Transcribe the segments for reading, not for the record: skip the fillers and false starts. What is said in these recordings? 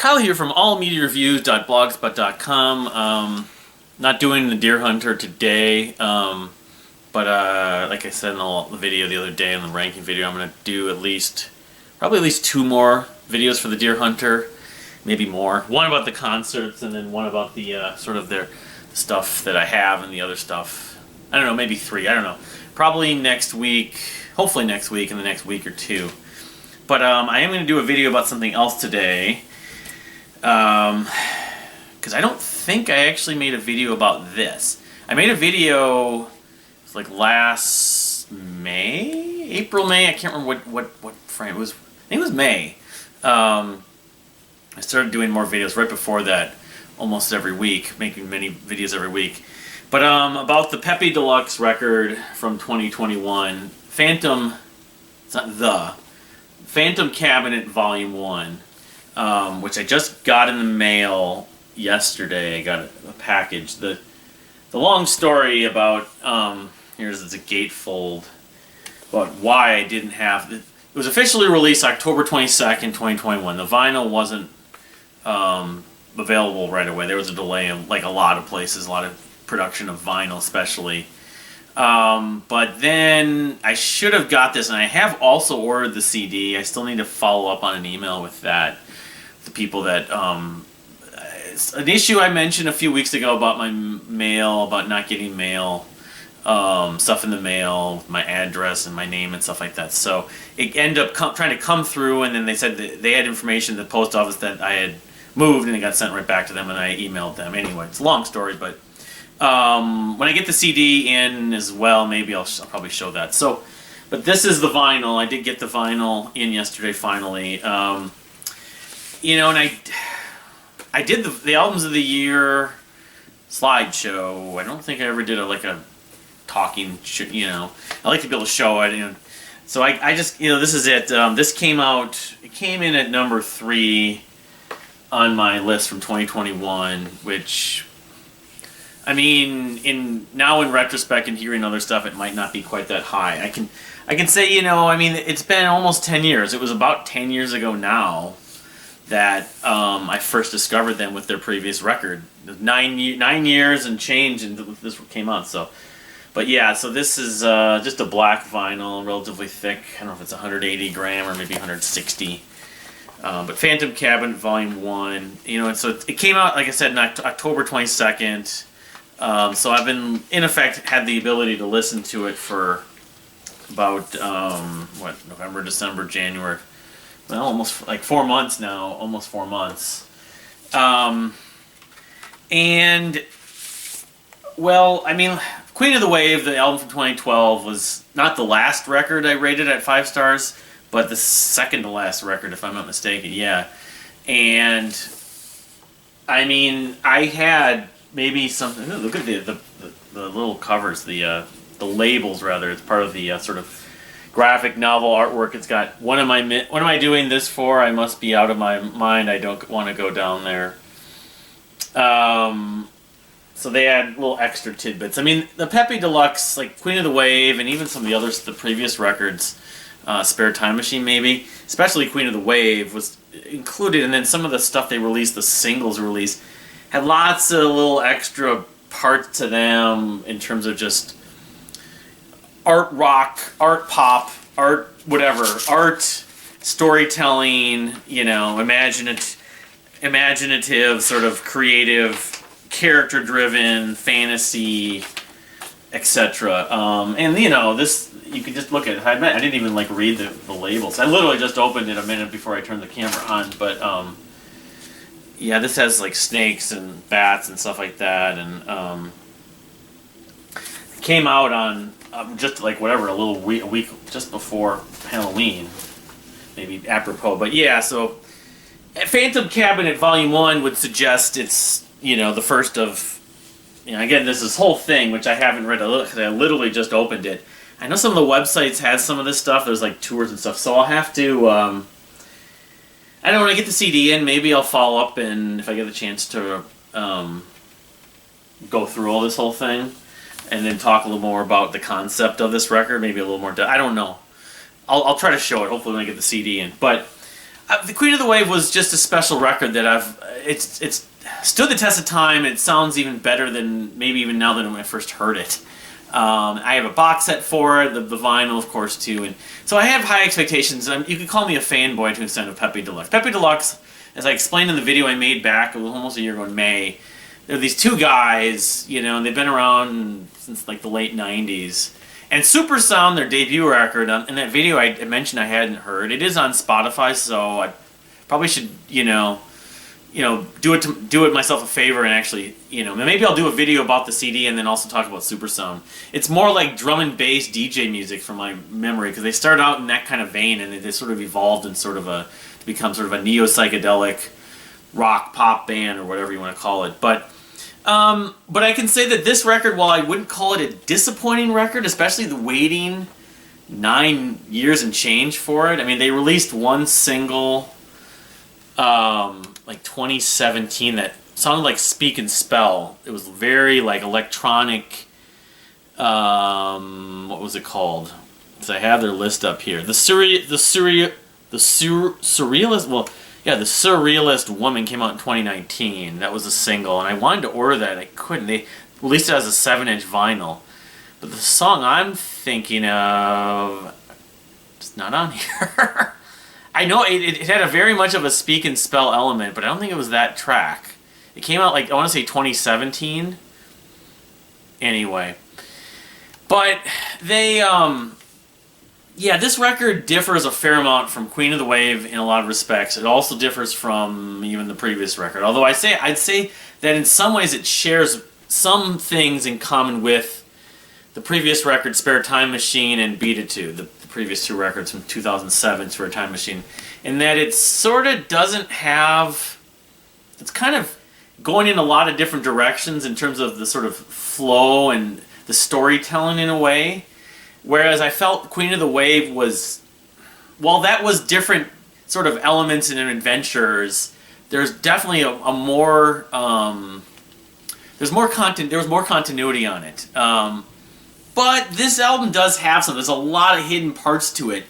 Kyle here from allmediareviews.blogspot.com. Not doing the deer hunter today, but like I said in the video the other day, in the ranking video, I'm going to do probably at least 2 more videos for the deer hunter, maybe more. One about the concerts, and then one about the sort of their stuff that I have and the other stuff. I don't know, maybe 3. I don't know. Probably next week. Hopefully next week, in the next week or 2. But I am going to do a video about something else today. Because I don't think I actually made a video about this. I made a video, it's like last May? April, May? I can't remember what frame it was. I think it was May. I started doing more videos right before that, almost every week, making many videos every week. But about the Pepe Deluxe record from 2021, Phantom Cabinet Volume 1. Which I just got in the mail yesterday. I got a package. The long story about here's a gatefold about why I didn't have it. It was officially released October 22nd, 2021. The vinyl wasn't available right away. There was a delay in like a lot of places, a lot of production of vinyl especially. But then I should have got this, and I have also ordered the CD. I still need to follow up on an email with that. The people that it's an issue I mentioned a few weeks ago about my mail, about not getting mail, stuff in the mail, my address and my name and stuff like that. So it ended up trying to come through, and then they said that they had information at the post office that I had moved, and it got sent right back to them, and I emailed them. Anyway, it's a long story, but when I get the CD in as well, maybe I'll probably show that. So, but this is the vinyl. I did get the vinyl in yesterday finally. You know, and I did the albums of the year slideshow. I don't think I ever did a talking. You know, I like to be able to show it. And so I just this is it. This came out. It came in at number 3 on my list from 2021, which, I mean, in retrospect and hearing other stuff, it might not be quite that high. I can say, I mean, it's been almost 10 years. It was about 10 years ago now that I first discovered them with their previous record. 9 years and change, and this came out. So, but yeah, so this is just a black vinyl, relatively thick. I don't know if it's 180 gram or maybe 160. But Phantom Cabinet Volume 1, and so it came out, like I said, on October 22nd. So I've been, in effect, had the ability to listen to it for about, November, December, January. Well, almost like 4 months now, almost 4 months. And, well, I mean, Queen of the Wave, the album from 2012, was not the last record I rated at 5 stars, but the second to last record, if I'm not mistaken, yeah. And, I mean, I had maybe something, look at the little covers, the labels, rather. It's part of the sort of graphic novel artwork. It's got, what am I doing this for? I must be out of my mind. I don't want to go down there. So they add little extra tidbits. I mean, the Pepe Deluxe, like Queen of the Wave, and even some of the others, the previous records, Spare Time Machine maybe, especially Queen of the Wave was included, and then some of the stuff they released, the singles released, had lots of little extra parts to them in terms of just art rock, art pop, art whatever, art storytelling, imaginative, sort of creative, character-driven, fantasy, etc. And this, you can just look at it. I didn't even read the labels. I literally just opened it a minute before I turned the camera on, but yeah, this has snakes and bats and stuff like that, and it came out on just a week just before Halloween, maybe apropos. But yeah, so Phantom Cabinet Volume 1 would suggest it's the first of, again, this whole thing, which I haven't read because I literally just opened it. I know some of the websites had some of this stuff. There's tours and stuff, so I'll have to. I don't know, when I get the CD in, maybe I'll follow up, and if I get a chance to go through all this whole thing, and then talk a little more about the concept of this record, maybe a little more. I don't know. I'll try to show it. Hopefully, when I get the CD in. But The Queen of the Wave was just a special record that it's stood the test of time. It sounds even better than maybe even now than when I first heard it. I have a box set for it, the vinyl, of course, too, and so I have high expectations. You could call me a fanboy to an extent of Pepe Deluxe. Pepe Deluxe, as I explained in the video I made back almost a year ago in May, they're these two guys, and they've been around since like the late '90s. And Super Sound, their debut record, in that video I mentioned I hadn't heard. It is on Spotify, so I probably should, do it myself a favor and actually, maybe I'll do a video about the CD and then also talk about Super Sound. It's more like drum and bass DJ music from my memory, because they started out in that kind of vein and they sort of evolved in to become sort of a neo-psychedelic rock pop band or whatever you want to call it. But I can say that this record, while I wouldn't call it a disappointing record, especially the waiting 9 years and change for it. I mean, they released one single, like 2017, that sounded like Speak and Spell. It was very like electronic. What was it called? Because I have their list up here. The Surrealist Woman came out in 2019. That was a single, and I wanted to order that, and I couldn't. They released it as a 7-inch vinyl. But the song I'm thinking of, it's not on here. I know it had a very much of a Speak and Spell element, but I don't think it was that track. It came out, like, I want to say 2017. Anyway. But they, this record differs a fair amount from Queen of the Wave in a lot of respects. It also differs from even the previous record. Although I'd say that in some ways it shares some things in common with the previous record, Spare Time Machine, and Beat It To, the previous two records from 2007, Spare Time Machine, in that it sort of doesn't have... It's kind of going in a lot of different directions in terms of the sort of flow and the storytelling in a way. Whereas I felt Queen of the Wave was, while that was different sort of elements and adventures, there's definitely a more, there was more continuity on it. But this album does have some, there's a lot of hidden parts to it.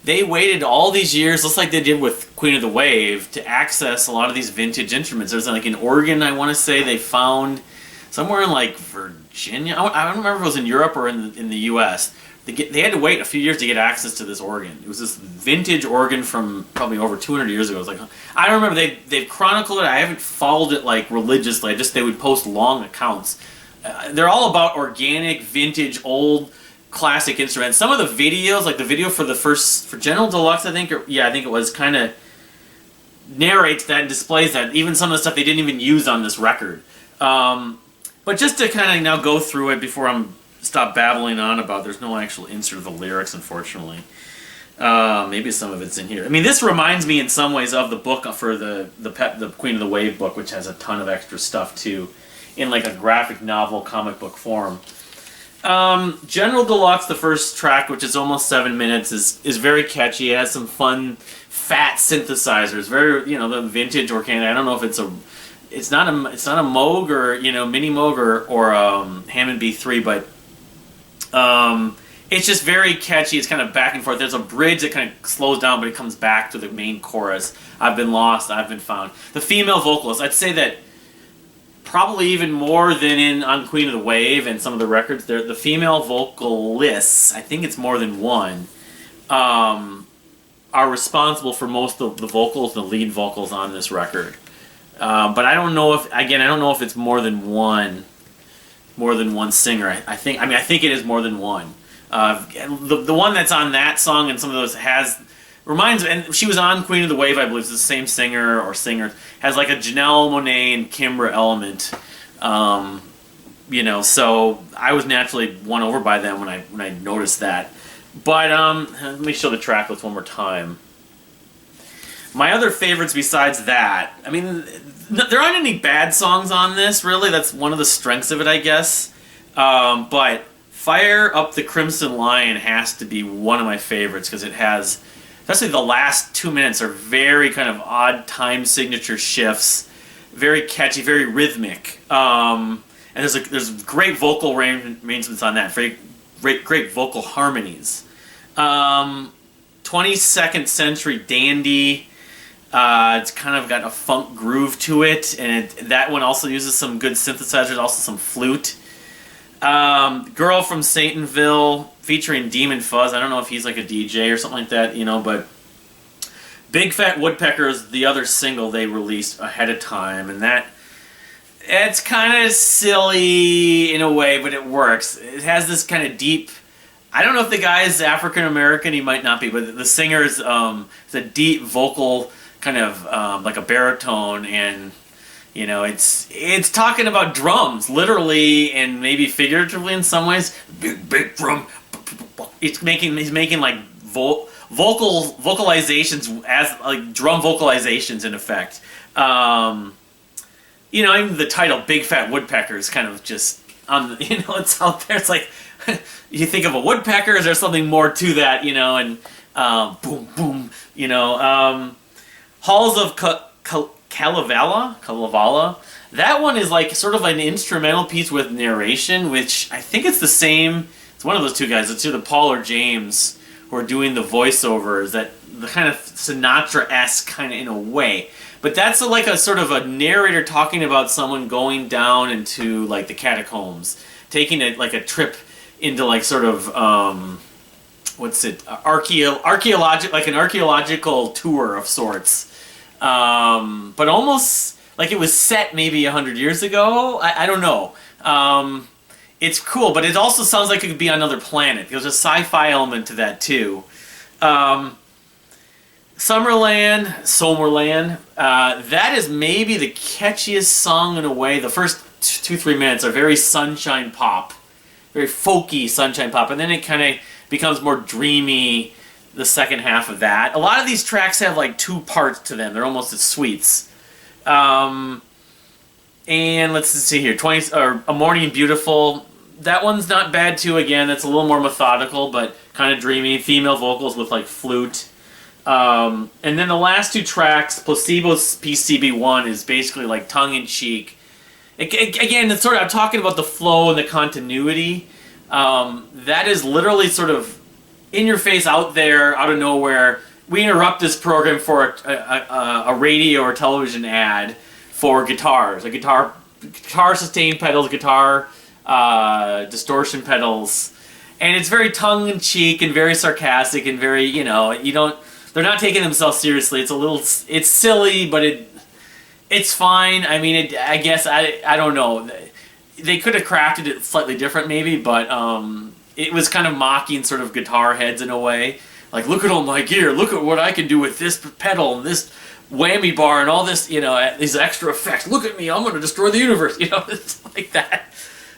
They waited all these years, just like they did with Queen of the Wave, to access a lot of these vintage instruments. There's like an organ, I want to say, they found somewhere in like Virginia. I don't remember if it was in Europe or in the U.S., They had to wait a few years to get access to this organ. It was this vintage organ from probably over 200 years ago. It was like, I don't remember. They've chronicled it. I haven't followed it like religiously. They would post long accounts. They're all about organic, vintage, old, classic instruments. Some of the videos, like the video for General Deluxe, I think it was, kind of narrates that and displays that. Even some of the stuff they didn't even use on this record. But just to kind of now go through it before I'm stop babbling on about. There's no actual insert of the lyrics, unfortunately. Maybe some of it's in here. I mean, this reminds me in some ways of the book for the Queen of the Wave book, which has a ton of extra stuff too, in like a graphic novel comic book form. General Deluxe, the first track, which is almost 7 minutes, is very catchy. It has some fun, fat synthesizers. Very, the vintage organic. I don't know if it's not a Moog or Mini Moog or Hammond B3, but it's just very catchy. It's kind of back and forth. There's a bridge that kind of slows down, but it comes back to the main chorus. I've been lost, I've been found. The female vocalist, I'd say that probably even more than on Queen of the Wave and some of the records, the female vocalists, I think it's more than one, are responsible for most of the vocals, the lead vocals on this record. But I don't know if it's more than one singer. I think it is more than one. The one that's on that song and some of those reminds me, and she was on Queen of the Wave, I believe. It's the same singer or singers. Has like a Janelle Monáe and Kimbra element. So I was naturally won over by them when I noticed that. But let me show the track list one more time. My other favorites besides that, I mean, there aren't any bad songs on this, really. That's one of the strengths of it, I guess. But Fire Up the Crimson Lion has to be one of my favorites because it has, especially the last 2 minutes, are very kind of odd time signature shifts, very catchy, very rhythmic. And there's great vocal arrangements on that, great vocal harmonies. 22nd Century Dandy. It's kind of got a funk groove to it, and that one also uses some good synthesizers, also some flute. Girl from Satanville, featuring Demon Fuzz. I don't know if he's like a DJ or something like that, but Big Fat Woodpecker is the other single they released ahead of time, and it's kind of silly in a way, but it works. It has this kind of deep... I don't know if the guy is African American, he might not be, but the singer is it's a deep vocal, kind of like a baritone, and it's talking about drums, literally and maybe figuratively in some ways. Big drum. He's making like vocalizations as like drum vocalizations in effect. Even the title "Big Fat Woodpecker" is kind of just on. It's out there. It's like you think of a woodpecker. Is there something more to that? And boom, boom. Halls of Kalevala. That one is like sort of an instrumental piece with narration, which I think it's the same. It's one of those two guys. It's either Paul or James who are doing the voiceovers. That the kind of Sinatra-esque kind of in a way. But that's like a sort of a narrator talking about someone going down into like the catacombs, taking a trip into like sort of archaeological tour of sorts. But almost like it was set maybe 100 years ago. I don't know. It's cool, but it also sounds like it could be on another planet. There's a sci-fi element to that too. Summerland, that is maybe the catchiest song in a way. The first 2-3 minutes are very sunshine pop, very folky sunshine pop, and then it kind of becomes more dreamy the second half of that. A lot of these tracks have like 2 parts to them. They're almost as suites. And let's see here, A Morning Beautiful. That one's not bad too. Again, it's a little more methodical, but kind of dreamy. Female vocals with like flute. And then the last 2 tracks, Placebo's PCB1 is basically like tongue-in-cheek. Again, it's sort of, I'm talking about the flow and the continuity. That is literally sort of in your face, out there, out of nowhere. We interrupt this program for a radio or television ad for guitars. Guitar sustain pedals, guitar distortion pedals. And it's very tongue-in-cheek and very sarcastic and very, they're not taking themselves seriously. It's silly, but it's fine. I mean, I guess, I don't know. They could have crafted it slightly different maybe, but it was kind of mocking sort of guitar heads in a way. Like, look at all my gear. Look at what I can do with this pedal and this whammy bar and all this, these extra effects. Look at me. I'm going to destroy the universe. It's like that.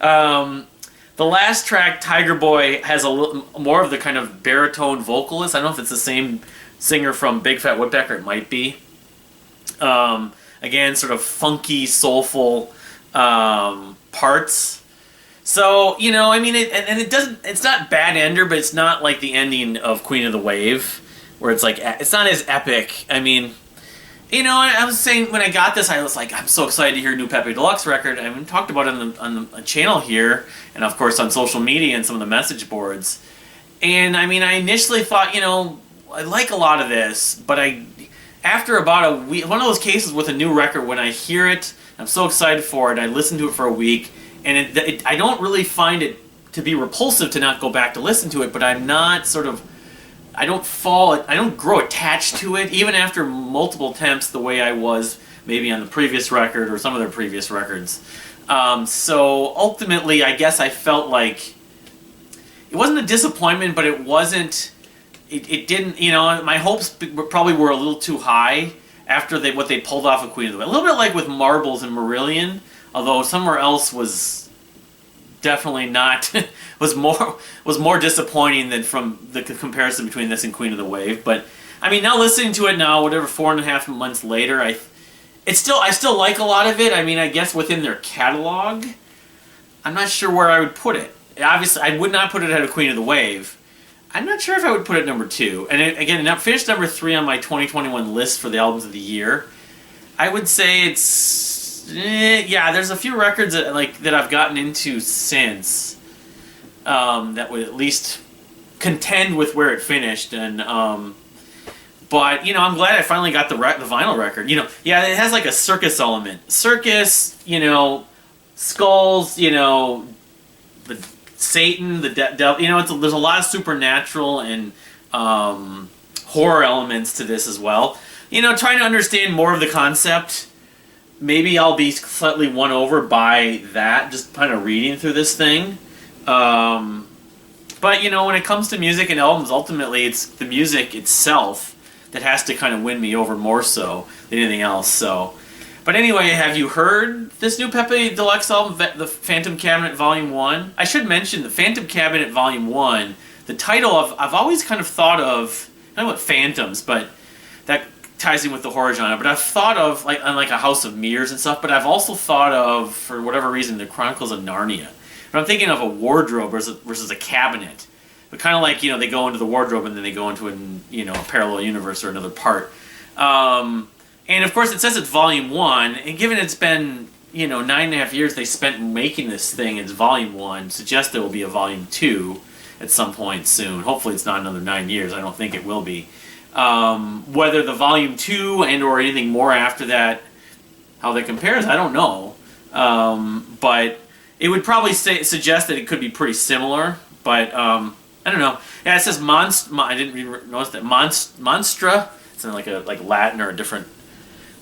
The last track, Tiger Boy, has a little more of the kind of baritone vocalist. I don't know if it's the same singer from Big Fat Woodpecker. It might be. Again, sort of funky, soulful parts. So, it doesn't. It's not bad ender, but it's not like the ending of Queen of the Wave, where it's like it's not as epic. I mean, I was saying when I got this, I was like, I'm so excited to hear a new Pepe Deluxe record. I haven't talked about it on the channel here, and of course on social media and some of the message boards. And I mean, I initially thought, I like a lot of this, but after about a week, one of those cases with a new record, when I hear it, I'm so excited for it. I listen to it for a week, and I don't really find it to be repulsive to not go back to listen to it, but I'm not sort of. I don't grow attached to it, even after multiple attempts the way I was maybe on the previous record or some of their previous records. So ultimately, I guess I felt like it wasn't a disappointment, but it wasn't, it didn't, my hopes probably were a little too high after what they pulled off of Queen of the Wave. A little bit like with Marbles and Marillion, although Somewhere Else was definitely not was more disappointing than from the comparison between this and Queen of the Wave. But I mean, now listening to it now, whatever 4.5 months later, I still like a lot of it. I mean, I guess within their catalog, I'm not sure where I would put it. Obviously, I would not put it ahead of Queen of the Wave. I'm not sure if I would put it number 2. And again, it finished number 3 on my 2021 list for the albums of the year. I would say it's. There's a few records that I've gotten into since that would at least contend with where it finished, and But, you know, I'm glad I finally got the vinyl record. You know, yeah, it has like a circus element. Circus, you know, skulls, you know, the Satan, the devil. You know, there's a lot of supernatural and horror elements to this as well. You know, trying to understand more of the concept. Maybe I'll be slightly won over by that, just kind of reading through this thing. But, you know, when it comes to music and albums, ultimately it's the music itself that has to kind of win me over more so than anything else. So, but anyway, have you heard this new Pepe Deluxe album, The Phantom Cabinet Volume 1? I should mention The Phantom Cabinet Volume 1, the title I've always kind of thought of, I don't know what phantoms, but that ties in with the horror genre, but I've thought of, like, on like a House of Mirrors and stuff, but I've also thought of, for whatever reason, the Chronicles of Narnia. But I'm thinking of a wardrobe versus a cabinet. But kind of like, you know, they go into the wardrobe and then they go into a parallel universe or another part. And of course it says it's Volume 1, and given it's been, you know, 9.5 years they spent making this thing, it's Volume 1, suggests there will be a Volume 2 at some point soon. Hopefully it's not another 9 years, I don't think it will be. Whether the Volume 2 and or anything more after that, how that compares, I don't know. But it would probably suggest that it could be pretty similar, but I don't know. Yeah, it says I didn't even notice that Monstra. It's in like Latin or a different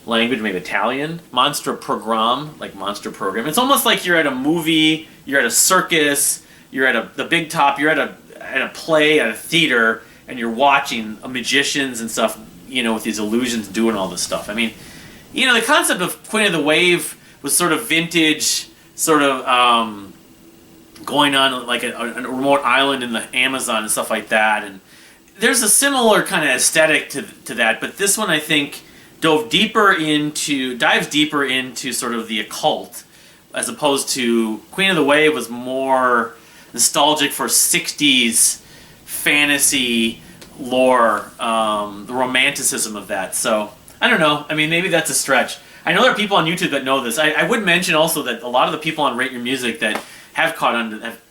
language, maybe Italian. Monstra program, like monster program. It's almost like you're at a movie, you're at a circus, you're at the big top, you're at a play, at a theater, and you're watching magicians and stuff, you know, with these illusions doing all this stuff. I mean, you know, the concept of Queen of the Wave was sort of vintage, sort of going on like a remote island in the Amazon and stuff like that, and there's a similar kind of aesthetic to that, but this one I think dives deeper into sort of the occult, as opposed to Queen of the Wave was more nostalgic for 60s fantasy lore, the romanticism of that. So I don't know, I mean, maybe that's a stretch. I know there are people on YouTube that know this. I would mention also that a lot of the people on Rate Your Music that have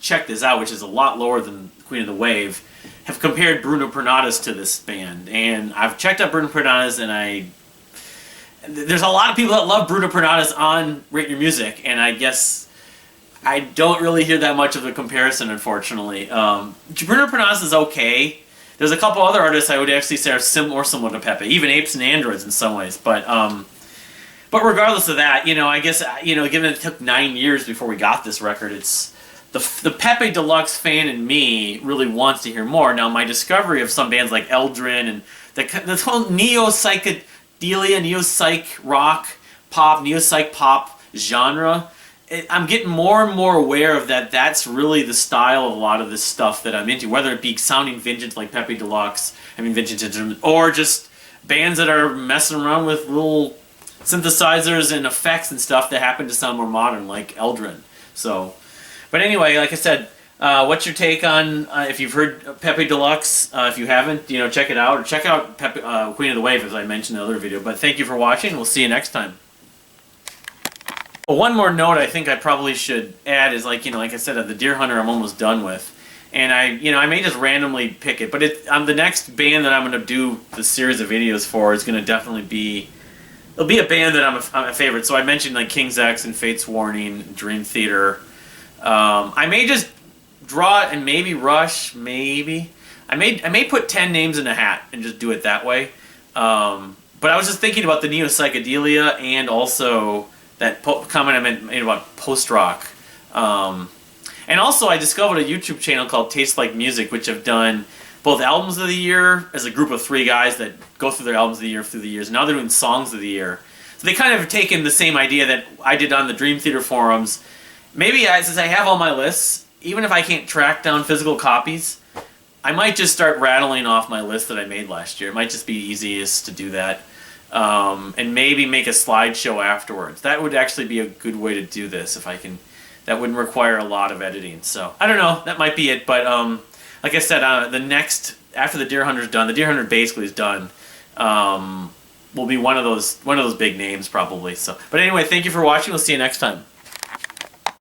checked this out, which is a lot lower than Queen of the Wave, have compared Bruno Pernadas to this band. And I've checked out Bruno Pernadas, and there's a lot of people that love Bruno Pernadas on Rate Your Music, and I guess I don't really hear that much of a comparison, unfortunately. Bruno Pernadas is okay. There's a couple other artists I would actually say are more similar to Pepe, even Apes and Androids in some ways, but regardless of that, you know, I guess, you know, given it took 9 years before we got this record, it's the Pepe Deluxe fan in me really wants to hear more. Now, my discovery of some bands like Eldrin and this whole neo-psychedelia, neo-psych rock, pop, neo-psych pop genre, I'm getting more and more aware of that. That's really the style of a lot of this stuff that I'm into, whether it be sounding vintage like Pepe Deluxe, vintage instruments, or just bands that are messing around with little synthesizers and effects and stuff that happen to sound more modern, like Eldrin. So, but anyway, like I said, what's your take on if you've heard Pepe Deluxe? If you haven't, you know, check it out, or check out Queen of the Wave, as I mentioned in the other video. But thank you for watching. We'll see you next time. Well, one more note I think I probably should add is, like, you know, like I said, the Deer Hunter I'm almost done with, and I may just randomly pick it, but the next band that I'm going to do the series of videos for is going to definitely be. It'll be a band that I'm a favorite. So I mentioned like King's X and Fate's Warning, Dream Theater. I may just draw it and maybe Rush, maybe. I may put 10 names in a hat and just do it that way. But I was just thinking about the neo-psychedelia and also that comment I made about post-rock. And also I discovered a YouTube channel called Taste Like Music, which have done both albums of the year as a group of 3 guys that go through their albums of the year through the years. Now they're doing songs of the year. So they kind of have taken the same idea that I did on the Dream Theater forums. Maybe since I have all my lists, even if I can't track down physical copies, I might just start rattling off my list that I made last year. It might just be easiest to do that. And maybe make a slideshow afterwards. That would actually be a good way to do this if I can. That wouldn't require a lot of editing. So I don't know. That might be it. But like I said, after the Deer Hunter's done, the Deer Hunter basically is done. Will be one of those big names probably. So, but anyway, thank you for watching. We'll see you next time.